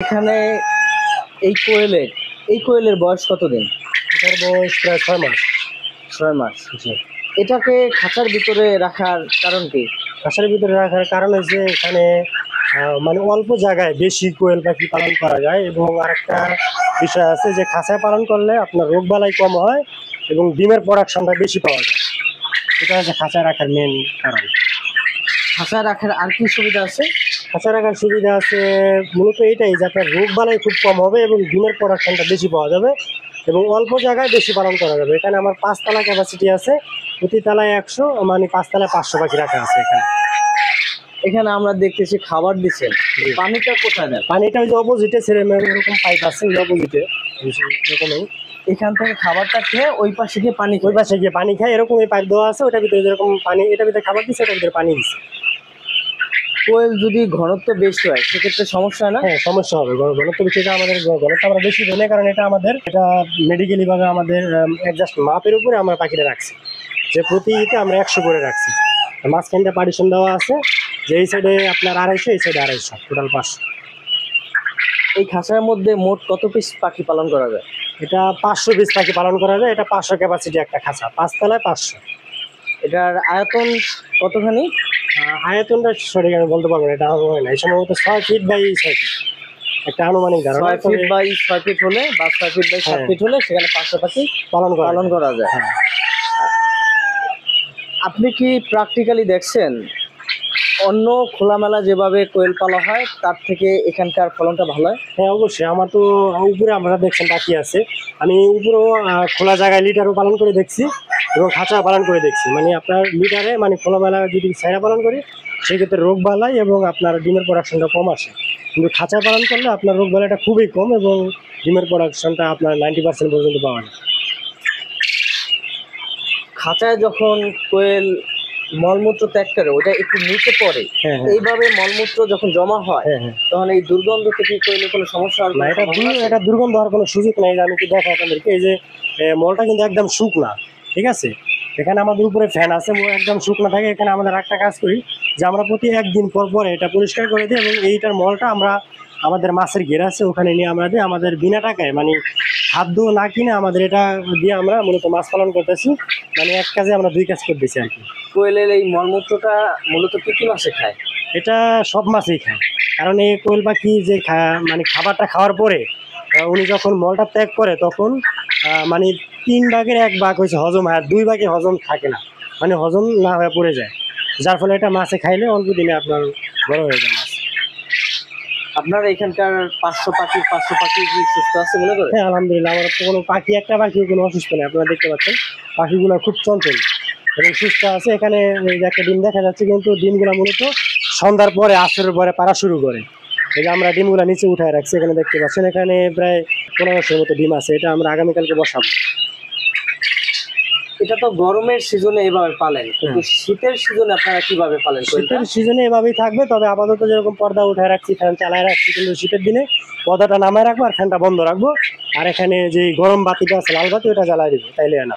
এখানে এই কোয়েলের বয়স কতদিন? এটার বয়স প্রায় 6 মাস। 6 মাস। জি। এটাকে খাঁচার ভিতরে রাখার কারণ কি? খাঁচার ভিতরে রাখার কারণ হচ্ছে এখানে মানে অল্প জায়গায় বেশি কোয়েল পাখি পালন করা যায়, এবং আরেকটা বিষয় আছে যে খাঁচায় পালন করলে আপনার রোগবালাই কম হয় এবং ডিমের প্রোডাকশনটা বেশি পাওয়া যায়। এটা হচ্ছে খাঁচায় রাখার মেন কারণ। খাঁচায় রাখার আর কি সুবিধা আছে? খাঁচা রাখার সুবিধা আছে মূলত এটাই যে আপনার রোগবালাই খুব কম হবে এবং ডিমের প্রোডাকশনটা বেশি পাওয়া যাবে এবং অল্প জায়গায় বেশি পালন করা যাবে। এখানে আমার 5 তলা ক্যাপাসিটি আছে, প্রতি তলায় 100, মানে 5 তলায় 500 পাখি রাখা আছে এখানে। এখানে আমরা দেখতেছি খাবার দিচ্ছেন, পানিটা কোথায় দেন? পানিটা ওই যে অপোজিটে ছেড়ে এরকম পাইপ আছে, ওই অপোজিটে এরকমই। এখান থেকে খাবারটা খেয়ে ওই পাশে গিয়ে পানি ওই পাশে গিয়ে পানি খায়, এরকম এই পাইপ দেওয়া আছে, ওটার ভিতরে যেরকম পানি, এটার ভিতরে খাবার দিচ্ছে, ওটার ভিতরে পানি দিচ্ছে। কোয়েল যদি ঘনত্ব বেশি হয় সেক্ষেত্রে সমস্যা হয় না? হ্যাঁ, সমস্যা হবে। ঘনত্ব বেশি, এটা আমাদের ঘনত্ব আমরা বেশি দেয় না, কারণ এটা মেডিকেলি ভাবে আমাদের অ্যাডজাস্ট মাপের উপরে আমরা পাখিটা রাখছি, যে প্রতি ইতে আমরা 100 করে রাখছি। মাঝখানটা পার্টিশন দেওয়া আছে, যে এই সাইডে আপনার 250, এই সাইডে 250, টোটাল 500। এই খাঁচার মধ্যে মোট কত পিস পাখি পালন করা যায়? এটা 500 পিস পাখি পালন করা যায়। এটা 500 ক্যাপাসিটি একটা খাঁচা, 5 তলায় 500। এটার আয়তন কতখানি? আয়তনটা সঠিক আমি বলতে পারবো না, এটা হবে না, এই সম্ভবত 6 ফিট বাই 6 ফিট, একটা আনুমানিক ধারণা। 6 ফিট বাই 6 ফিট হলে বা 6 ফিট বাই 7 ফিট হলে সেখানে 500 পাখি পালন করা যায়। আপনি কি প্র্যাকটিক্যালি দেখছেন অন্য খোলামেলা যেভাবে কোয়েল পালা হয় তার থেকে এখানকার ফলনটা ভালো হয়? হ্যাঁ, অবশ্যই। আমার তো উপরে আপনারা দেখছেন পাখি আছে, আমি উপরেও খোলা জায়গায় লিটারও পালন করে দেখছি এবং খাঁচা পালন করে দেখছি। মানে আপনার লিটারে মানে খোলামেলা যদি ছাইরা পালন করি সেক্ষেত্রে রোগ বালাই এবং আপনার ডিমের প্রোডাকশনটা কম আসে, কিন্তু খাঁচা পালন করলে আপনার রোগ বালাইটা খুবই কম এবং ডিমের প্রোডাকশনটা আপনার 90% পর্যন্ত পাওয়া যায়। খাঁচায় যখন কোয়েল মলমূত্র ত্যাগ করে ওটা একটু নিচে পড়ে, এইভাবে মলমূত্র যখন জমা হয় তখন এই দুর্গন্ধ থেকে কোয়েলের কোনো সমস্যা হয় না? এটা দুর্গন্ধ হওয়ার কোনো সুযোগ নেই। আমি কি দেখা আপনাদেরকে, এই যে মলটা কিন্তু একদম শুকনা, ঠিক আছে? এখানে আমাদের উপরে ফ্যান আছে, একদম শুকনা থাকে। এখানে আমাদের একটা কাজ করি যে আমরা প্রতি 1 দিন পর পর এটা পরিষ্কার করে দিই এবং এইটার মলটা আমরা আমাদের মাছের ঘের আছে ওখানে নিয়ে আমরা দিই, আমাদের বিনা টাকায়, মানে খাদ্য না কিনে আমাদের এটা দিয়ে আমরা মূলত মাছ পালন করতেছি। মানে এক কাজে আমরা 2 কাজ করতেছি আর কি। কোয়েলের এই মলমূত্রটা মূলত কি মাছে খায়? এটা সব মাছেই খায়, কারণ এই কোয়েল পাখি যে মানে খাবারটা খাওয়ার পরে উনি যখন মলটা ত্যাগ করে তখন মানে 3 ভাগের 1 ভাগ হয়েছে হজম হয়, আর 2 ভাগে হজম থাকে না, মানে হজম না হয়ে পড়ে যায়, যার ফলে এটা মাছে খাইলে অল্প দিনে আপনার বড় হয়ে যায় মাছ। আপনার এখানকার 500 পাখি কি সুস্থ আছে মনে করেন? হ্যাঁ, আলহামদুলিল্লাহ। আমার কোনো একটা পাখি কোনো অসুস্থ নেই। আপনারা দেখতে পাচ্ছেন পাখিগুলো খুব চঞ্চল এবং সুস্থ আছে। এখানে একটা ডিম দেখা যাচ্ছে, কিন্তু ডিমগুলো মূলত সন্ধ্যার পরে, আসরের পরে পাড়া শুরু করে। এই যে আমরা ডিমগুলো নিচে উঠায় রাখছি, এখানে দেখতে পাচ্ছেন, এখানে প্রায় 1500-এর মতো ডিম আছে। এটা আমরা আগামীকালকে বসাবো। এটা তো গরমের সিজনে এইভাবে পালেন, কিন্তু শীতের সিজনে আপনারা কিভাবে পালেন? শীতের সিজনে এভাবেই থাকবে, তবে আপাতত যেরকম পর্দা উঠায় রাখছি, ফ্যান চালায় রাখছি, কিন্তু শীতের দিনে পর্দাটা নামায় রাখবো আর ফ্যানটা বন্ধ রাখবো, আর এখানে যে গরম বাতিটা আছে লাল বাতি ওটা জ্বালায় দিব, তাইলে না।